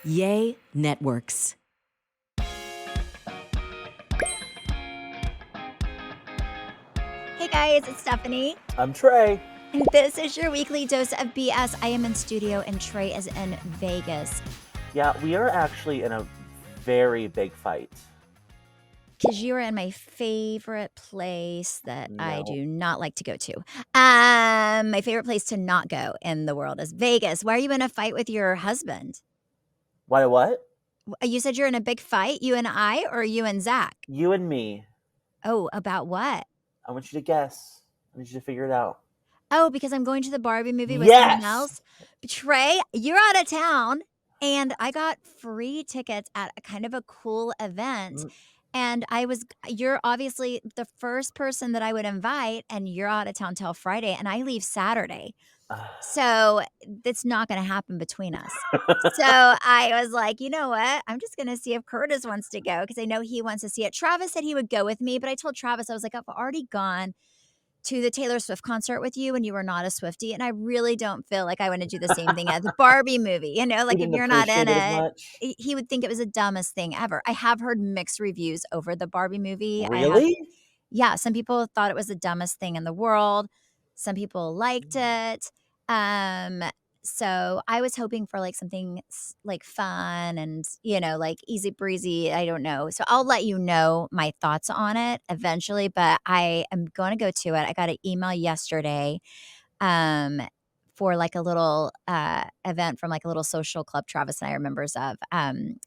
Yay Networks. Hey guys, it's Stephanie. I'm Trey. And this is your weekly dose of BS. I am in studio and Trey is in Vegas. Yeah, we are actually in a very big fight. Because you are in my favorite place that I No. do not like to go to. My favorite place to not go in the world is Vegas. Why are you in a fight with your husband? Why what? You said you're in a big fight, you and I, or you and Zach? You and me. Oh, about what? I want you to guess. I need you to figure it out. Oh, because I'm going to the Barbie movie with someone Yes! else. Trey, you're out of town. And I got free tickets at a kind of a cool event. And you're obviously the first person that I would invite, and you're out of town till Friday, and I leave Saturday. So it's not going to happen between us. So I was like, you know what? I'm just going to see if Curtis wants to go because I know he wants to see it. Travis said he would go with me, but I told Travis, I was like, I've already gone to the Taylor Swift concert with you and you were not a Swiftie. And I really don't feel like I want to do the same thing at the Barbie movie. You know, like He if didn't you're not in appreciate it as it, much. he would think it was the dumbest thing ever. I have heard mixed reviews over the Barbie movie. Really? Yeah, some people thought it was the dumbest thing in the world. Some people liked it. So I was hoping for like something like fun and, like easy breezy. I don't know. So I'll let you know my thoughts on it eventually, but I am going to go to it. I got an email yesterday for like a little event from like a little social club Travis and I are members of.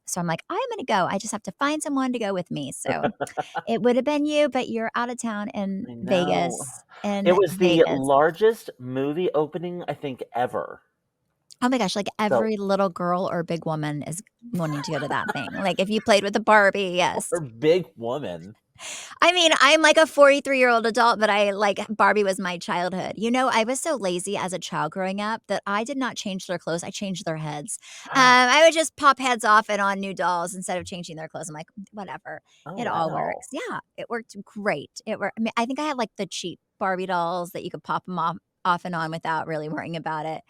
So I'm like, I'm going to go. I just have to find someone to go with me. So it would have been you, but you're out of town in I know. Vegas. It was the largest movie opening, I think, ever. Oh my gosh, like every little girl or big woman is wanting to go to that thing. Like if you played with a Barbie, yes. Or big woman. I mean, I'm like a 43-year-old adult, but Barbie was my childhood. I was so lazy as a child growing up that I did not change their clothes. I changed their heads. I would just pop heads off and on new dolls instead of changing their clothes. I'm like, whatever. It all works. Yeah, it worked great. I think I had like the cheap Barbie dolls that you could pop them off and on without really worrying about it.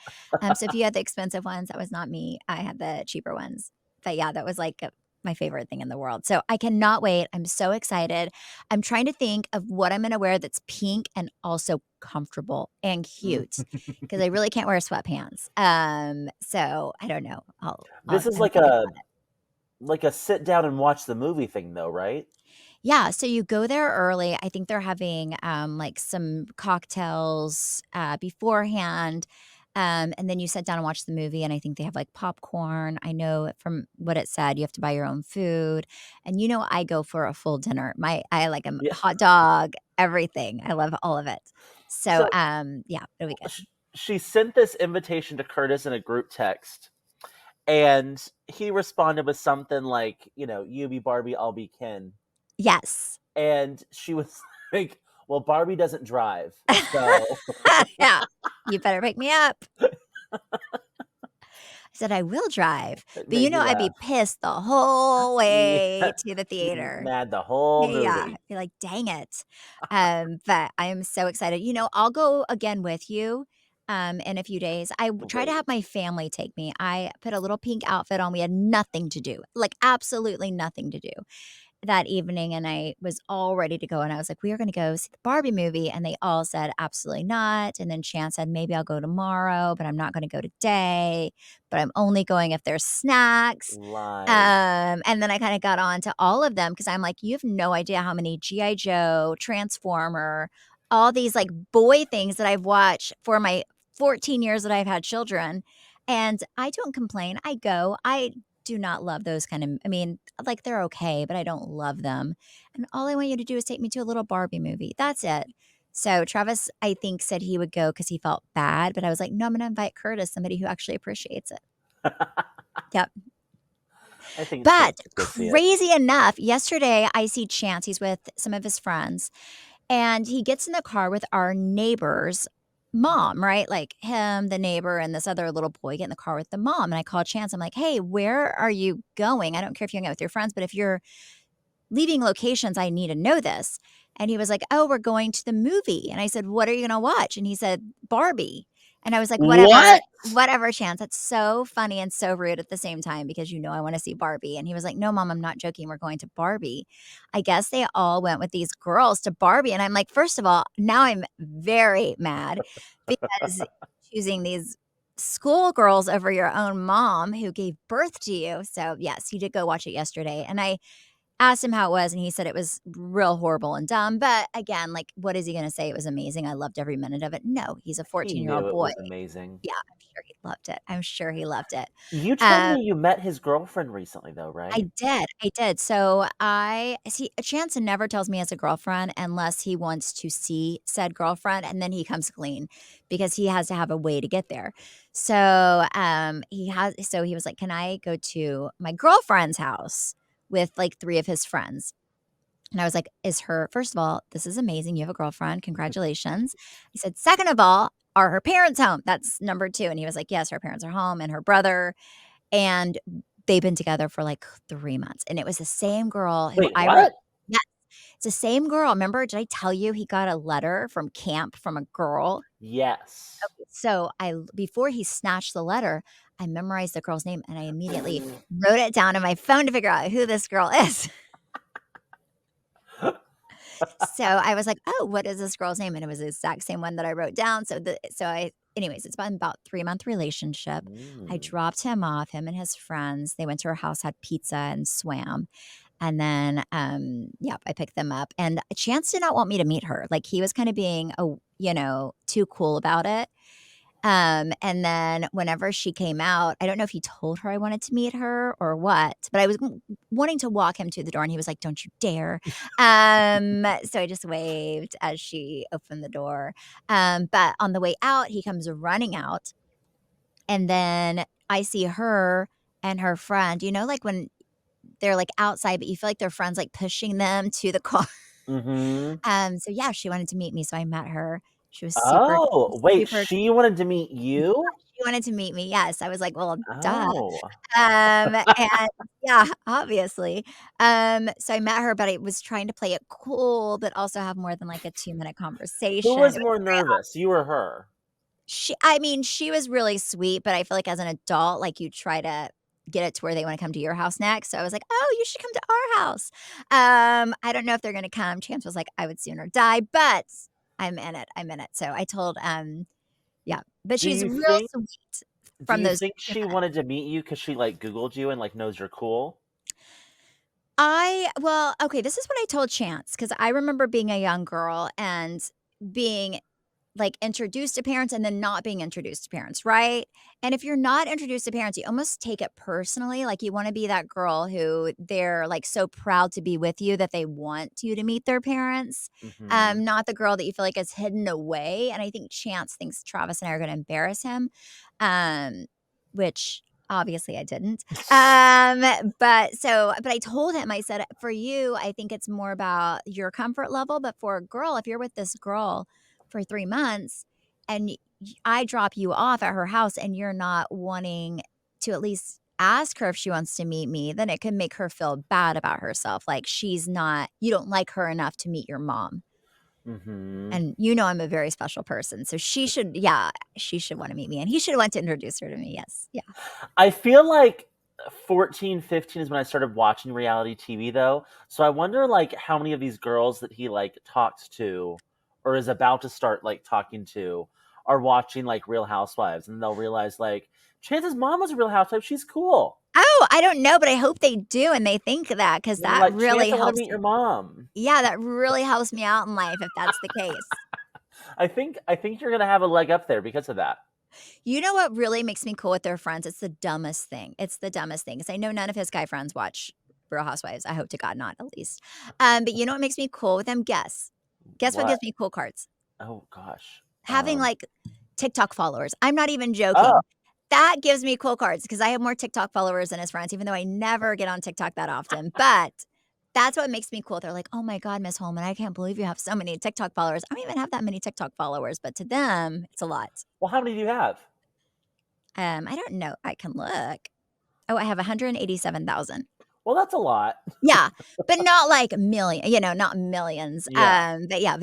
So if you had the expensive ones, that was not me. I had the cheaper ones. But yeah, that was like my favorite thing in the world. So I cannot wait. I'm so excited. I'm trying to think of what I'm going to wear that's pink and also comfortable and cute because I really can't wear sweatpants. So I don't know. This is like a sit down and watch the movie thing though, right? Yeah, so you go there early. I think they're having like some cocktails beforehand. And then you sit down and watch the movie, and I think they have like popcorn. I know from what it said, you have to buy your own food. And I go for a full dinner. I like a hot dog, everything. I love all of it. So yeah, it'll be good. She sent this invitation to Curtis in a group text. And he responded with something like, you be Barbie, I'll be Ken. Yes. And she was like, well, Barbie doesn't drive. So yeah, you better pick me up. I said, I will drive. But I'd be pissed the whole way to the theater. Mad the whole movie. Yeah. You're like, dang it. But I am so excited. I'll go again with you in a few days. I try to have my family take me. I put a little pink outfit on. We had nothing to do, like absolutely nothing to do that evening. And I was all ready to go. And I was like, we are going to go see the Barbie movie. And they all said, absolutely not. And then Chance said, maybe I'll go tomorrow, but I'm not going to go today. But I'm only going if there's snacks. And then I kind of got on to all of them because I'm like, you have no idea how many G.I. Joe, Transformer, all these like boy things that I've watched for my 14 years that I've had children. And I don't complain. I go. I do not love those like they're okay, but I don't love them. And all I want you to do is take me to a little Barbie movie. That's it. So Travis, I think, said he would go because he felt bad, but I was like, no, I'm going to invite Curtis, somebody who actually appreciates it. Yep. But crazy enough, yesterday I see Chance. He's with some of his friends, and he gets in the car with our neighbor's mom, right? Like him, the neighbor, and this other little boy get in the car with the mom. And I call Chance. I'm like, hey, where are you going? I don't care if you're hanging out with your friends, but if you're leaving locations, I need to know this. And he was like, oh, we're going to the movie. And I said, what are you going to watch? And he said, Barbie. And I was like, What? whatever, Chance. That's so funny and so rude at the same time because you know I want to see Barbie. And he was like, no, mom, I'm not joking. We're going to Barbie. I guess they all went with these girls to Barbie. And I'm like, first of all, now I'm very mad because choosing these schoolgirls over your own mom who gave birth to you. So, yes, he did go watch it yesterday. And I asked him how it was, and he said it was real horrible and dumb. But again, like, what is he going to say? It was amazing. I loved every minute of it. No, he's a He 14-year-old knew it boy. was amazing. Yeah, I'm sure he loved it. I'm sure he loved it. You told Um, me you met his girlfriend recently, though, right? I did. So I see Chance never tells me he has a girlfriend unless he wants to see said girlfriend, and then he comes clean because he has to have a way to get there. So he was like, "Can I go to my girlfriend's house with like 3 of his friends?" And I was like, "Is her first of all, this is amazing. You have a girlfriend. Congratulations." He said, "Second of all, are her parents home?" That's number 2. And he was like, "Yes, her parents are home and her brother." And they've been together for like 3 months. And it was the same girl who Wait, I wrote. what? Yeah, it's the same girl. Remember, did I tell you he got a letter from camp from a girl? Yes. So before he snatched the letter, I memorized the girl's name and I immediately wrote it down on my phone to figure out who this girl is. So I was like, "Oh, what is this girl's name?" And it was the exact same one that I wrote down. Anyways, it's been about 3-month relationship. I Mm. dropped him off, him and his friends. They went to her house, had pizza and swam. And then, yeah, I picked them up. And Chance did not want me to meet her. Like he was kind of being, too cool about it. And then whenever she came out, I don't know if he told her I wanted to meet her or what, but I was wanting to walk him to the door and he was like, "Don't you dare." So I just waved as she opened the door. But on the way out, he comes running out and then I see her and her friend, like when they're like outside, but you feel like their friends like pushing them to the car. Mhm. So yeah, she wanted to meet me. So I met her. She was Oh, wait, super she wanted to meet you? She wanted to meet me, yes. I was like, "Well, duh." Oh. And yeah, obviously. So I met her, but I was trying to play it cool, but also have more than like a 2-minute Who conversation. was It was more very nervous, you or her? I mean, she was really sweet, but I feel like as an adult, like you try to get it to where they wanna come to your house next. So I was like, "Oh, you should come to our house." I don't know if they're gonna come. Chance was like, "I would sooner die," but I'm in it. I'm in it. So I told, yeah, but Do she's you real think sweet do from you those think 2 she wanted to meet you because she, like, Googled you and, like, knows you're cool? Okay, this is what I told Chance because I remember being a young girl and being like introduced to parents and then not being introduced to parents, right? And if you're not introduced to parents, you almost take it personally. Like you want to be that girl who they're like so proud to be with you that they want you to meet their parents. Mhm. Not the girl that you feel like is hidden away. And I think Chance thinks Travis and I are going to embarrass him, um, which obviously I didn't. But I told him, I said, for you, I think it's more about your comfort level. But for a girl, if you're with this girl for 3 months and I drop you off at her house and you're not wanting to at least ask her if she wants to meet me, then it can make her feel bad about herself. Like you don't like her enough to meet your mom. Mhm. And I'm a very special person. So she should want to meet me and he should want to introduce her to me. Yes. Yeah. I feel like 14, 15 is when I started watching reality TV, though, so I wonder, like, how many of these girls that he, like, talked to or is about to start, like, talking to are watching, like, Real Housewives, and they'll realize, like, Chance's mom was a Real Housewife, she's cool. Oh, I don't know, but I hope they do and they think that because And they're that like, really "Chance, I wanna helps. meet your mom." Yeah, that really helps me out in life if that's the case. I think you're gonna have a leg up there because of that. You know what really makes me cool with their friends? It's the dumbest thing. It's the dumbest thing, 'cause I know none of his guy friends watch Real Housewives. I hope to God not, at least. But you know what makes me cool with them? Guess. Guess what What? gives me cool cards? Oh gosh. Having, like, TikTok followers. I'm not even joking. Oh, That gives me cool cards because I have more TikTok followers than his friends, even though I never get on TikTok that often. But that's what makes me cool. They're like, "Oh my god, Miss Holman, I can't believe you have so many TikTok followers." I don't even have that many TikTok followers, but to them, it's a lot. well, how many do you have? I don't know. I can look. Oh, I have 187,000. Well, that's a lot. Yeah, but not like not millions. Yeah. But yeah,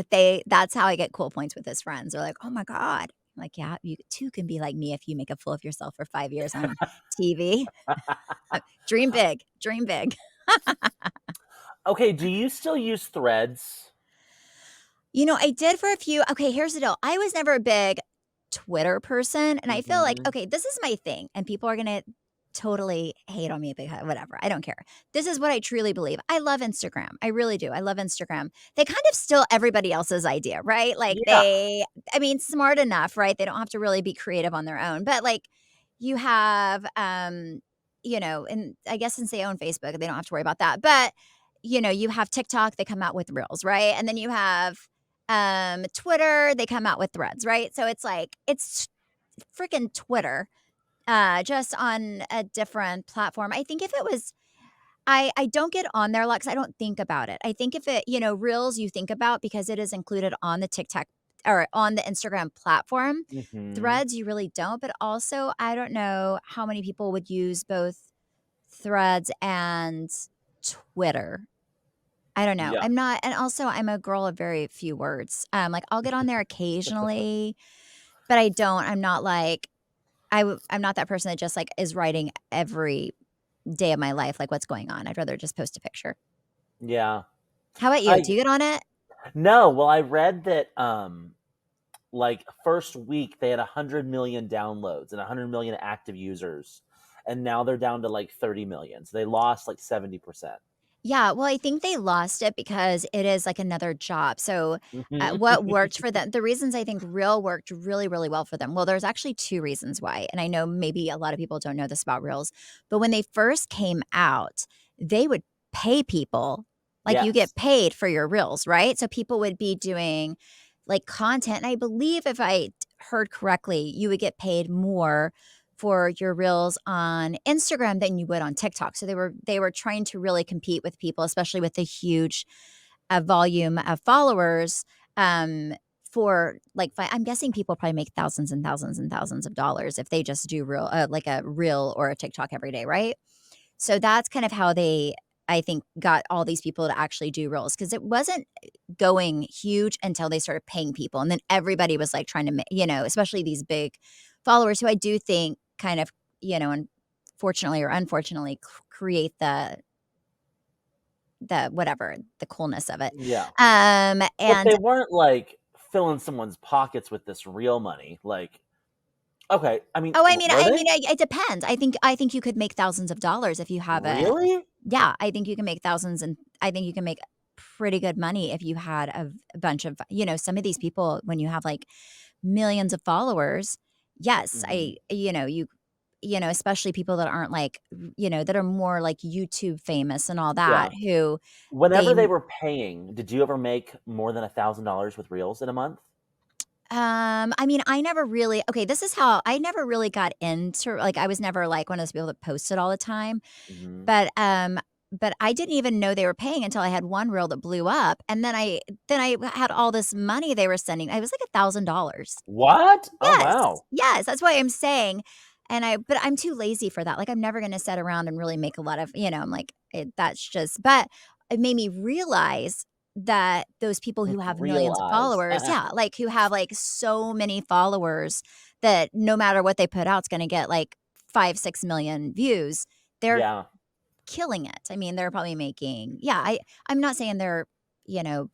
that's how I get cool points with his friends. They're like, "Oh my god." Like, yeah, you too can be like me if you make a fool of yourself for 5 years on TV. Dream big, dream big. Okay, do you still use Threads? I did for a few. Okay, here's the deal. I was never a big Twitter person, and I feel like, Mhm. okay, this is my thing, and people are gonna totally hate on me because whatever. I don't care. This is what I truly believe. I love Instagram. I really do. I love Instagram. They kind of steal everybody else's idea, right? Like Yeah. I mean, smart enough, right? They don't have to really be creative on their own. But like you have and I guess since they own Facebook, they don't have to worry about that. But you have TikTok, they come out with reels, right? And then you have Twitter, they come out with threads, right? So it's like it's freaking Twitter, just on a different platform. I think if it was I don't get on there a lot because I don't think about it. I think if reels you think about because it is included on the TikTok or on the Instagram platform. Mhm. Threads, you really don't, but also I don't know how many people would use both Threads and Twitter. I don't know. Yeah. I'm not, and also I'm a girl of very few words. Like I'll get on there occasionally, but I don't. I'm not like I'm not that person that just like is writing every day of my life, like what's going on. I'd rather just post a picture. Yeah. How about you? I Do you get on it? No, well, I read that like first week they had 100 million downloads and 100 million active users, and now they're down to like 30 million. So they lost like 70%. Yeah, well, I think they lost it because it is like another job. So, Mhm. what worked for them, the reasons I think Reel worked really, really well for them. Well, there's actually two reasons why. And I know maybe a lot of people don't know this about Reels, but when they first came out, they would pay people. Like you Yes. get paid for your Reels, right? So people would be doing like content. And I believe if I heard correctly, you would get paid more for your reels on Instagram than you would on TikTok. So they were trying to really compete with people, especially with the huge volume of followers. For like, I'm guessing people probably make thousands and thousands and thousands of dollars if they just do real, like a reel or a TikTok every day, right? So that's kind of how they, I think, got all these people to actually do reels because it wasn't going huge until they started paying people. And then everybody was like trying to, especially these big followers who I do think kind of, unfortunately or unfortunately create the whatever, the coolness of it. Yeah. But And they weren't like filling someone's pockets with this real money. Like, okay, I mean, oh, I mean were I they? mean, it depends. I think you could make thousands of dollars if you have a Really? yeah, I think you can make thousands, and I think you can make pretty good money if you had a bunch of some of these people when you have, like, millions of followers. Yes, Mhm. especially people that aren't, like, that are more, like, YouTube famous and all Yeah. that who Whenever they they were paying, did you ever make more than $1,000 with reels in a month? I mean, I never really okay, this is how I never really got into like, I was never, like, one of those people that posted all the time. Mhm. But I didn't even know they were paying until I had one reel that blew up, and then I had all this money they were sending. It was like $1,000. What? Oh, Yes, wow. yes, that's why I'm saying, but I'm too lazy for that. Like, I'm never gonna sit around and really make a lot of I'm like, that's just but it made me realize that those people who have millions of Realize. followers yeah, like, who have, like, so many followers that no matter what they put out, it's gonna get, like, 5, 6 million views. They're Yeah. killing it. I mean, they're probably making yeah, I'm not saying they're, you know,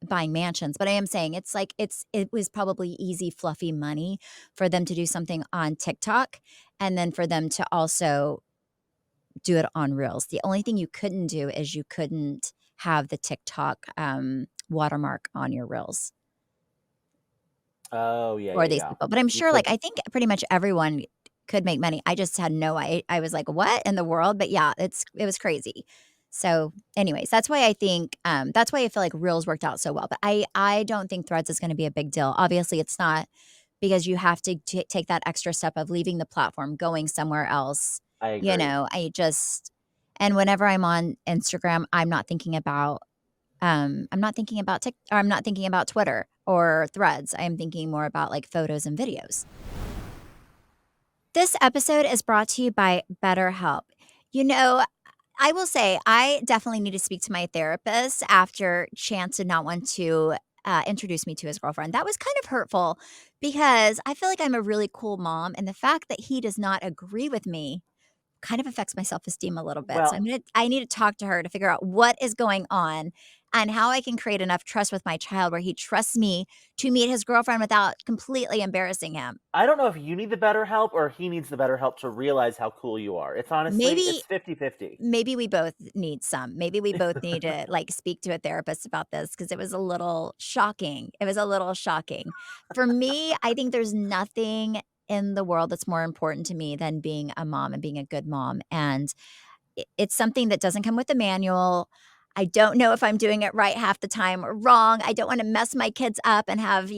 buying mansions, but I am saying it's like it was probably easy, fluffy money for them to do something on TikTok and then for them to also do it on Reels. The only thing you couldn't do is you couldn't have the TikTok, watermark on your Reels Oh, yeah, for yeah, these yeah. people, but I'm You sure, like, couldn't. I think pretty much everyone could make money. I just had no I was like, "What in the world?" But yeah, it was crazy. So, anyways, that's why I feel like Reels worked out so well, but I don't think Threads is gonna be a big deal. Obviously, it's not because you have to take that extra step of leaving the platform, going somewhere else, I agree. I just and whenever I'm on Instagram, I'm not thinking about or I'm not thinking about Twitter or Threads. I'm thinking more about like photos and videos. This episode is brought to you by BetterHelp. You know, I will say I definitely need to speak to my therapist after Chance did not want to introduced me to his girlfriend. That was kind of hurtful because I feel like I'm a really cool mom, and the fact that he does not agree with me kind of affects my self-esteem a little bit. So Well, I need to talk to her to figure out what is going on and how I can create enough trust with my child where he trusts me to meet his girlfriend without completely embarrassing him. I don't know if you need the better help or he needs the better help to realize how cool you are. It's honestly, Maybe it's 50-50. maybe we both need some. Maybe we both need to, like, speak to a therapist about this because it was a little shocking. It was a little shocking. For me, I think there's nothing in the world that's more important to me than being a mom and being a good mom, and it's something that doesn't come with a manual. I don't know if I'm doing it right half the time or wrong. I don't wanna mess my kids up and have,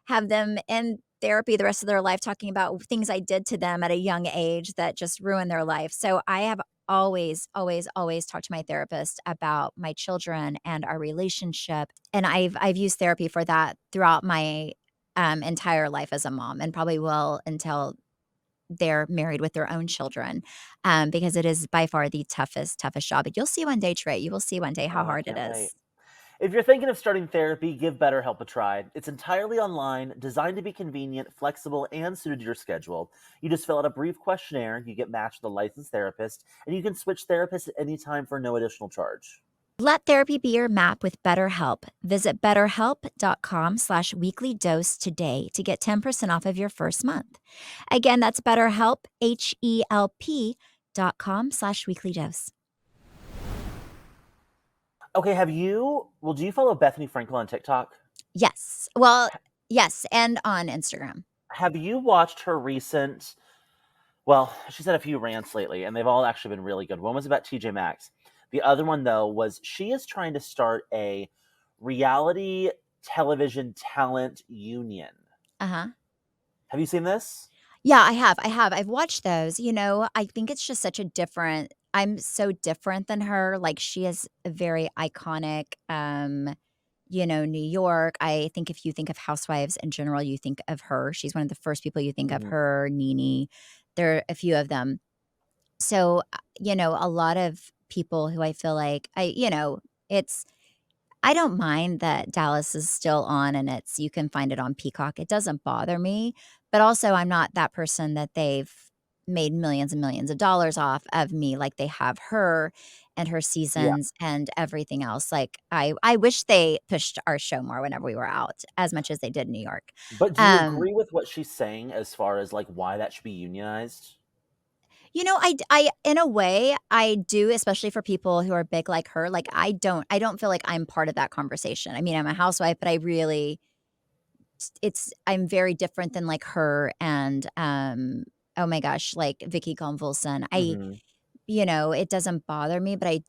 have them in therapy the rest of their life talking about things I did to them at a young age that just ruined their life. So I have always, always, always talked to my therapist about my children and our relationship, and I've used therapy for that throughout my, entire life as a mom and probably will until they're married with their own children, because it is by far the toughest job. You'll see one day, Trey, you will see one day how Oh, I hard it can't wait. is. If you're thinking of starting therapy, give BetterHelp a try. It's entirely online, designed to be convenient, flexible, and suited to your schedule. You just fill out a brief questionnaire, you get matched with a licensed therapist, and you can switch therapists at any time for no additional charge. Let therapy be your map with BetterHelp. Visit betterhelp.com/weekly dose today to get 10% off of your first month. Again, that's BetterHelp, HELP.com/weekly dose. Okay, do you follow Bethany Frankel on TikTok? Yes. Well, yes, and on Instagram. Have you watched her recent, well, she's had a few rants lately, and they've all actually been really good. One was about TJ Maxx. The other one, though, was she is trying to start a reality television talent union. Uh-huh. Have you seen this? Yeah, I have. I've watched those, I think it's just such a different I'm so different than her, like, she is a very iconic, New York. I think if you think of Housewives in general, you think of her. She's one of the first people you think of, Mhm. her, Nene, there are a few of them. So, a lot of people who I feel like it's I don't mind that Dallas is still on and you can find it on Peacock. It doesn't bother me, but also I'm not that person that they've made millions and millions of dollars off of me like they have her and her Yeah. seasons and everything else. Like I wish they pushed our show more whenever we were out as much as they did in New York. But do you Um agree with what she's saying as far as like why that should be unionized? I in a way, I do, especially for people who are big like her. Like I don't feel like I'm part of that conversation. I mean, I'm a housewife, but I really I'm very different than, like, her and, oh my gosh, like, Vicky Gunvalson. Hmm. It doesn't bother me, but I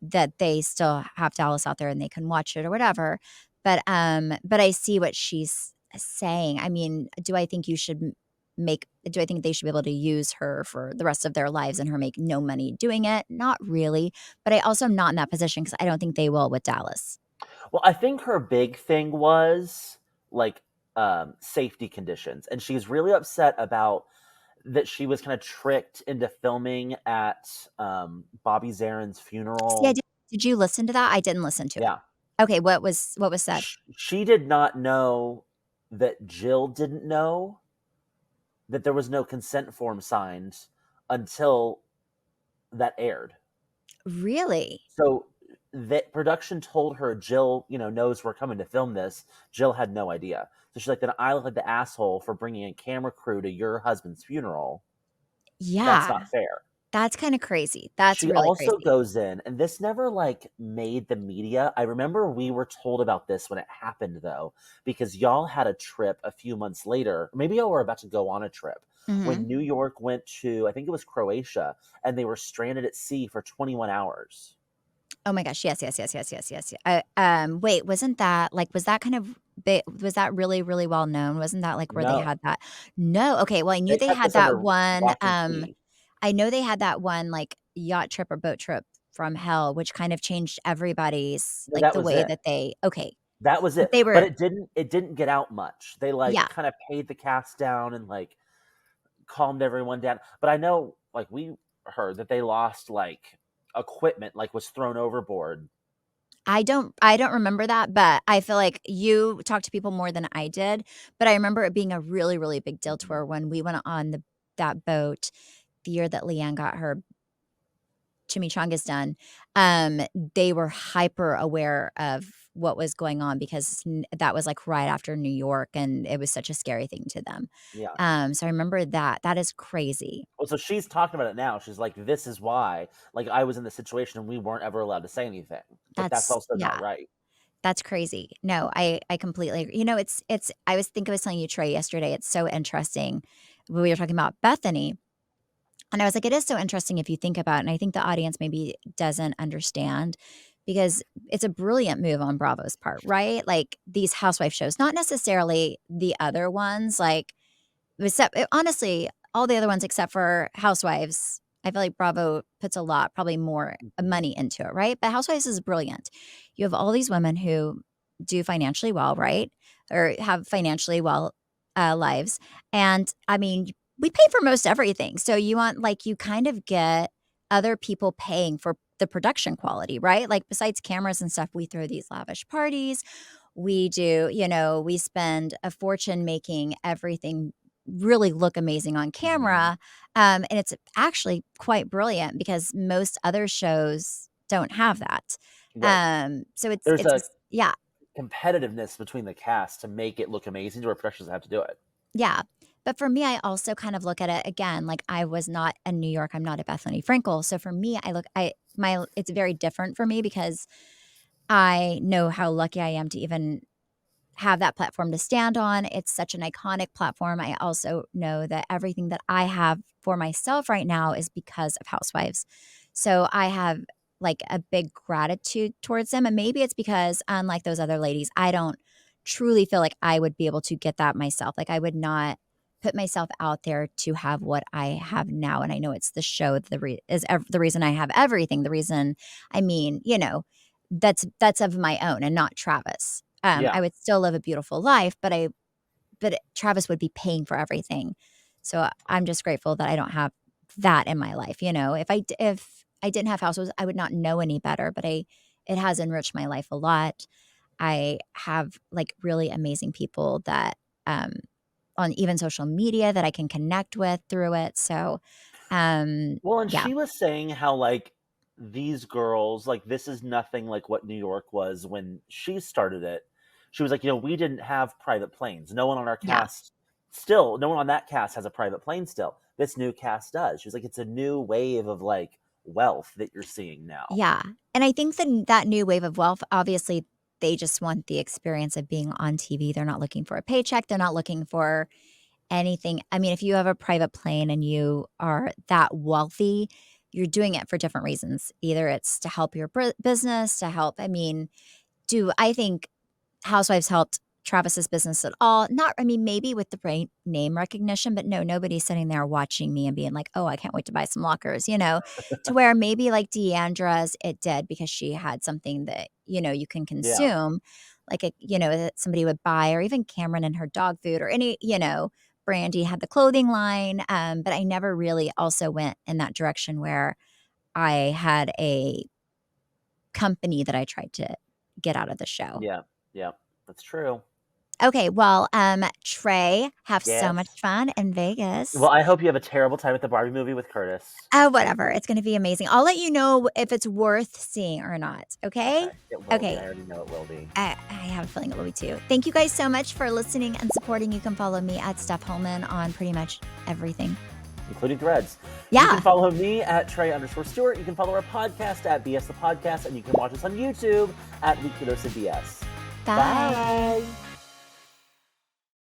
that they still have Dallas out there and they can watch it or whatever. But I see what she's saying. I mean, do I think they should be able to use her for the rest of their lives and her make no money doing it? Not really, but I also am not in that position because I don't think they will with Dallas. Well, I think her big thing was like safety conditions, and she's really upset about that she was kind of tricked into filming at Bobby Zarin's See, I funeral. did you listen to that? I didn't listen to it. Yeah, Okay, what was said? she did not know that Jill didn't know that there was no consent form signed until that aired. Really? So that production told her Jill, knows we're coming to film this. Jill had no idea. So she's like, then I look like the asshole for bringing a camera crew to your husband's funeral. That's Yeah, not fair. that's kinda crazy. That's She really also crazy. goes in, and this never like made the media. I remember we were told about this when it happened though, because y'all had a trip a few months later. Maybe y'all were about to go on a trip when Mhm. New York went to, I think it was Croatia, and they were stranded at sea for 21 hours. Oh my gosh, yes, yes, yes, yes, yes, yes, wait, wasn't that was that kind of big was that really, really well known? Wasn't that, like, where they No, had that No, okay, well, I knew they they kept had this that under one, lock and key. I know they had that one, like, yacht trip or boat trip from hell, which kind of changed everybody's No, like, that the was way it. that they okay, That was but it. they But were it didn't get out much. They like yeah. kind of paid the cast down and like calmed everyone down. But I know like we heard that they lost like equipment like was thrown overboard. I don't remember that, but I feel like you talked to people more than I did, but I remember it being a really, really big deal to Mhm. her when we went on that boat the year that Leanne got her chimichangas done. They were hyper aware of what was going on because that was like right after New York, and it was such a scary thing to them. Yeah. So I remember that. That is crazy. Well, so she's talking about it now. She's like, "This is why, like, I was in this situation and we weren't ever allowed to say anything." But that's That's also not yeah. right. That's crazy. No, I completely agree. It's I was telling you, Trey, yesterday, it's so interesting. We were talking about Bethany, and I was like, it is so interesting if you think about it, and I think the audience maybe doesn't understand because it's a brilliant move on Bravo's part, right? Like these housewife shows, not necessarily the other ones, like honestly, all the other ones except for Housewives, I feel like Bravo puts a lot, probably more Mhm. money into it, right? But Housewives is brilliant. You have all these women who do financially well, right? Or have financially well lives. And I mean, we pay for most everything. So you want, like, you kind of get other people paying for the production quality, right? Like, besides cameras and stuff, we throw these lavish parties. We do, we spend a fortune making everything really look amazing on Mhm. camera, and it's actually quite brilliant because most other shows don't have that. Right. So There's it's a just yeah, competitiveness between the cast to make it look amazing to where productions have to do it. yeah. But for me, I also kind of look at it again, like I was not in New York, I'm not a Bethany Frankel. So for me, it's very different for me because I know how lucky I am to even have that platform to stand on. It's such an iconic platform. I also know that everything that I have for myself right now is because of Housewives. So I have like a big gratitude towards them. And maybe it's because, unlike those other ladies, I don't truly feel like I would be able to get that myself. Like I would not put myself out there to have what I have now. And I know it's the show the reason I have everything. The reason, I mean, that's of my own and not Travis. Yeah. I would still live a beautiful life, but Travis would be paying for everything. So I'm just grateful that I don't have that in my life. If I didn't have households, I would not know any better. But it has enriched my life a lot. I have like really amazing people that um, on even social media that I can connect with through it. So Well, and yeah, she was saying how, like, these girls, like, this is nothing like what New York was when she started it. She was like, we didn't have private planes. No one on our yeah. cast still, no one on that cast has a private plane still. This new cast does. She was like, it's a new wave of like wealth that you're seeing now. Yeah, and I think that new wave of wealth, obviously, they just want the experience of being on TV. They're not looking for a paycheck. They're not looking for anything. I mean, if you have a private plane and you are that wealthy, you're doing it for different reasons. Either it's to help your business, to help. I mean, do I think Housewives helped Travis's business at all? Not I mean, maybe with the name recognition, but no, nobody's sitting there watching me and being like, "Oh, I can't wait to buy some lockers," to where maybe like Deandra's it did because she had something that, you can Yeah. consume, like that somebody would buy, or even Cameron and her dog food, or Brandy had the clothing line. But I never really also went in that direction where I had a company that I tried to get out of the show. Yeah. Yeah. That's true. Okay, well, Trey, have so much Yes. fun in Well, Vegas. I hope you have a terrible time at the Barbie movie with Curtis. Oh, whatever. It's gonna be amazing. I'll let you know if it's worth seeing or not. Okay? Okay. It will be. Okay. I already know it will be. I have a feeling it will be too. Thank you guys so much for listening and supporting. You can follow me at Steph Hollman on pretty much everything. Including threads. You can Yeah. follow me at Trey_Stewart. You can follow our podcast at BS the Podcast, and you can watch us on YouTube at Weekly Dose of BS. Bye. Bye.